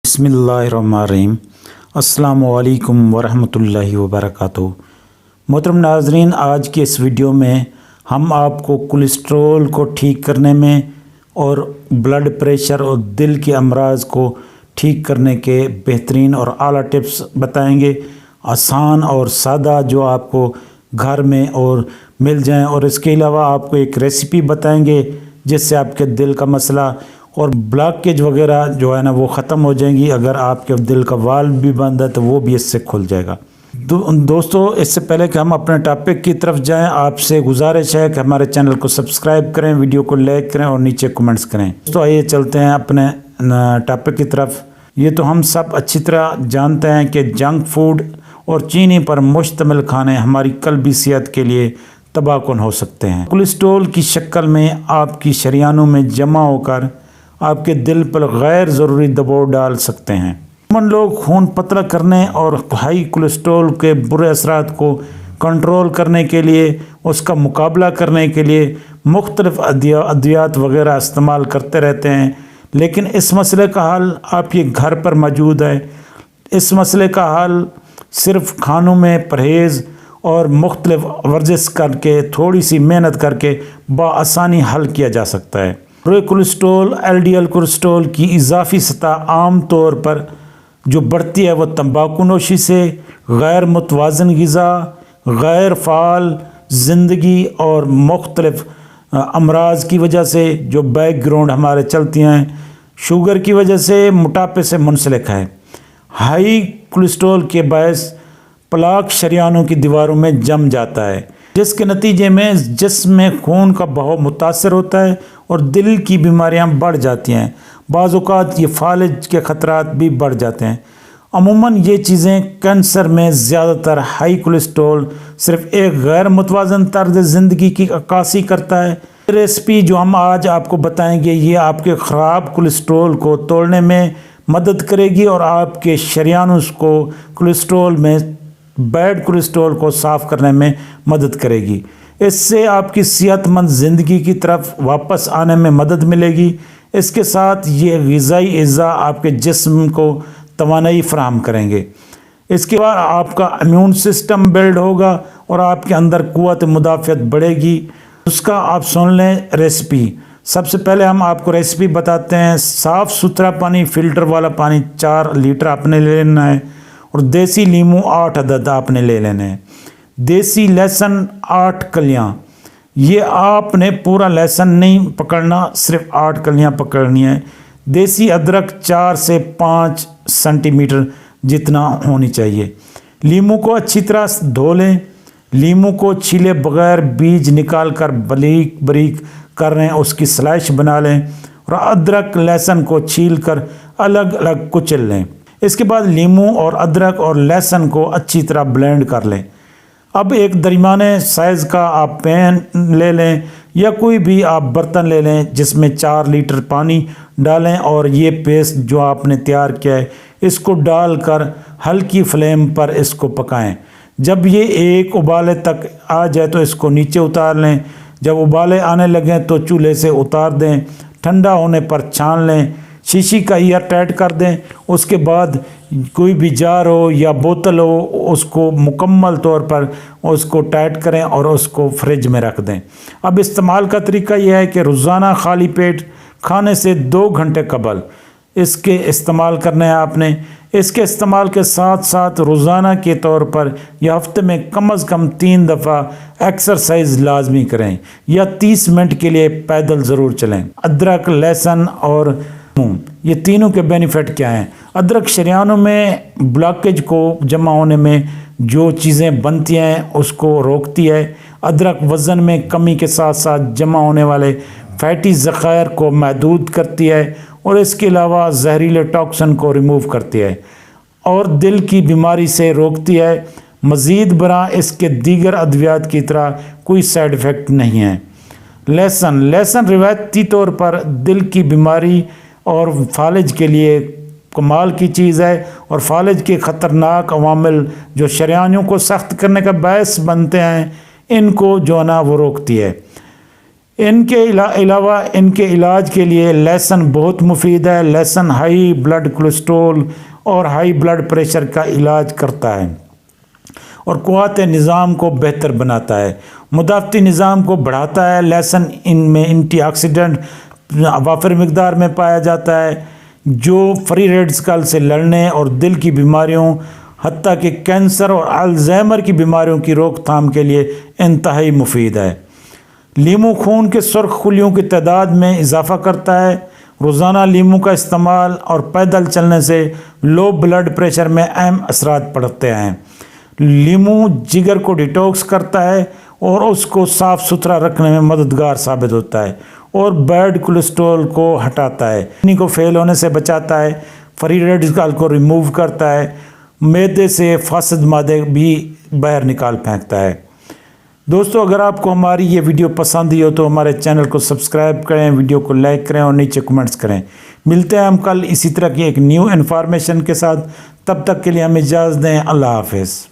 बिस्मिल्लाहिर्रहमानिर्रहीम। अस्सलामुअलैकुम वरहमतुल्लाहि वबरकातुहू। मोहतरम नाज़रीन, आज की इस वीडियो में हम आपको कोलेस्ट्रॉल को ठीक करने में और ब्लड प्रेशर और दिल के अमराज को ठीक करने के बेहतरीन और आला टिप्स बताएंगे, आसान और सादा, जो आपको घर में और मिल जाएं। और इसके अलावा आपको एक रेसिपी बताएंगे जिससे आपके दिल का मसला और ब्लॉकेज वगैरह जो है ना वो ख़त्म हो जाएंगी। अगर आपके दिल का वाल्व भी बंद है तो वो भी इससे खुल जाएगा। दोस्तों, इससे पहले कि हम अपने टॉपिक की तरफ जाएं, आपसे गुजारिश है कि हमारे चैनल को सब्सक्राइब करें, वीडियो को लाइक करें और नीचे कमेंट्स करें। तो आइए चलते हैं अपने टॉपिक की तरफ। ये तो हम सब अच्छी तरह जानते हैं कि जंक फूड और चीनी पर मुश्तमिल खाने हमारी कल्बी सेहत के लिए तबाहकुन हो सकते हैं। कोलेस्ट्रॉल की शक्ल में आपकी शरीयानों में जमा होकर आपके दिल पर गैर ज़रूरी दबाव डाल सकते हैं। अमूमन लोग खून पतला करने और हाई कोलेस्ट्रॉल के बुरे असरात को कंट्रोल करने के लिए, उसका मुकाबला करने के लिए मुख्तलिफ अद्वियात वगैरह इस्तेमाल करते रहते हैं, लेकिन इस मसले का हल आपके घर पर मौजूद है। इस मसले का हल सिर्फ खानों में परहेज़ और मुख्तलिफ वर्जिश करके, थोड़ी सी मेहनत करके बआसानी हल किया जा सकता है। बुरे कोलेस्ट्रॉल, एलडीएल कोलेस्ट्रॉल की इजाफी सतह आम तौर पर जो बढ़ती है वो तंबाकू नोशी से, गैर मुतवाज़न ग़िज़ा, गैर फ़ाल ज़िंदगी और मुख्तलिफ अमराज की वजह से जो बैकग्राउंड हमारे चलती हैं, शुगर की वजह से, मोटापे से मुंसलिक है। हाई कोलेस्ट्रॉल के बायस प्लाक शरीयानों की दीवारों में जम जाता है, जिसके नतीजे में जिस्म में खून का बहाव मुतासर होता है और दिल की बीमारियां बढ़ जाती हैं। बाज़ औक़ात ये फालिज के ख़तरात भी बढ़ जाते हैं। अमूमन ये चीज़ें कैंसर में ज़्यादातर हाई कोलेस्ट्रॉल सिर्फ एक गैर मुतवाज़न तर्ज ज़िंदगी की अक्कासी करता है। रेसिपी जो हम आज आपको बताएंगे ये आपके ख़राब कोलेस्ट्रॉल को तोड़ने में मदद करेगी और आपके शरीयानों को कोलेस्ट्रॉल में बैड कोलेस्ट्रॉल को साफ़ करने में मदद करेगी। इससे आपकी सेहतमंद ज़िंदगी की तरफ वापस आने में मदद मिलेगी। इसके साथ ये ग़िज़ाई अज़्ज़ा आपके जिस्म को तवानाई फ़राहम करेंगे। इसके बाद आपका इम्यून सिस्टम बिल्ड होगा और आपके अंदर क़ुव्वत मुदाफ़अत बढ़ेगी। उसका आप सुन लें रेसिपी। सबसे पहले हम आपको रेसिपी बताते हैं। साफ़ सुथरा पानी, फ़िल्टर वाला पानी 4 लीटर आपने ले लेना है और देसी नींबू 8 अदद आपने ले लेने हैं। देसी लहसुन 8 कलियाँ, ये आपने पूरा लहसुन नहीं पकड़ना, सिर्फ 8 कलियाँ पकड़नी है। देसी अदरक 4 से 5 सेंटीमीटर जितना होनी चाहिए। नींबू को अच्छी तरह धो लें। नींबू को छीले बगैर बीज निकाल कर बारीक बारीक कर लें, उसकी स्लाइस बना लें और अदरक लहसुन को छील कर अलग अलग कुचल लें। इसके बाद नींबू और अदरक और लहसुन को अच्छी तरह ब्लेंड कर लें। अब एक दरमियाने साइज़ का आप पैन ले लें या कोई भी आप बर्तन ले लें जिसमें 4 लीटर पानी डालें और ये पेस्ट जो आपने तैयार किया है इसको डालकर हल्की फ्लेम पर इसको पकाएं। जब ये एक उबाले तक आ जाए तो इसको नीचे उतार लें। जब उबाले आने लगें तो चूल्हे से उतार दें। ठंडा होने पर छान लें। शीशी का ईयर टाइट कर दें। उसके बाद कोई भी जार हो या बोतल हो उसको मुकम्मल तौर पर उसको टाइट करें और उसको फ्रिज में रख दें। अब इस्तेमाल का तरीका यह है कि रोज़ाना खाली पेट खाने से 2 घंटे कबल इसके इस्तेमाल करना है आपने। इसके इस्तेमाल के साथ साथ रोज़ाना के तौर पर या हफ्ते में कम से कम 3 दफ़ा एक्सरसाइज लाजमी करें या 30 मिनट के लिए पैदल ज़रूर चलें। अदरक, लहसुन और ये तीनों के बेनिफिट क्या हैं? अदरक शरीयानों में ब्लॉकेज को जमा होने में जो चीज़ें बनती हैं उसको रोकती है। अदरक वज़न में कमी के साथ साथ जमा होने वाले फैटी ज़ख़ायर को महदूद करती है और इसके अलावा जहरीले टॉक्सिन को रिमूव करती है और दिल की बीमारी से रोकती है। मज़ीद बरा इसके दीगर अद्वियात की तरह कोई साइड इफ़ेक्ट नहीं है। लहसुन रिवायती तौर पर दिल की बीमारी और फालिज के लिए कमाल की चीज़ है और फालिज के ख़तरनाक अवामिल जो शरीयानों को सख्त करने का बायस बनते हैं इनको जो है ना वो रोकती है। ان کے علاوہ ان کے علاج کے لیے لہسن بہت مفید ہے۔ لہسن ہائی بلڈ کولیسٹرول اور ہائی بلڈ پریشر کا علاج کرتا ہے اور قوت نظام کو بہتر بناتا ہے، مدافعتی نظام کو بڑھاتا ہے۔ لہسن ان میں اینٹی آکسیڈنٹ وافر مقدار میں پایا جاتا ہے جو فری ریڈیکل سے لڑنے اور دل کی بیماریوں حتیٰ کہ کینسر اور الزائمر کی بیماریوں کی روک تھام کے لیے انتہائی مفید ہے۔ لیمو خون کے سرخ خلیوں کی تعداد میں اضافہ کرتا ہے۔ روزانہ لیمو کا استعمال اور پیدل چلنے سے لو بلڈ پریشر میں اہم اثرات پڑتے ہیں۔ لیمو جگر کو ڈیٹاکس کرتا ہے اور اس کو صاف ستھرا رکھنے میں مددگار ثابت ہوتا ہے اور بیڈ کولیسٹرول کو ہٹاتا ہے، کڈنی کو فیل ہونے سے بچاتا ہے، فری ریڈیکل کو ریموو کرتا ہے، معدے سے فاسد مادے بھی باہر نکال پھینکتا ہے۔ دوستو اگر آپ کو ہماری یہ ویڈیو پسند ہی ہو تو ہمارے چینل کو سبسکرائب کریں، ویڈیو کو لائک کریں اور نیچے کمنٹس کریں۔ ملتے ہیں ہم کل اسی طرح کی ایک نیو انفارمیشن کے ساتھ، تب تک کے لیے ہمیں اجازت دیں۔ اللہ حافظ۔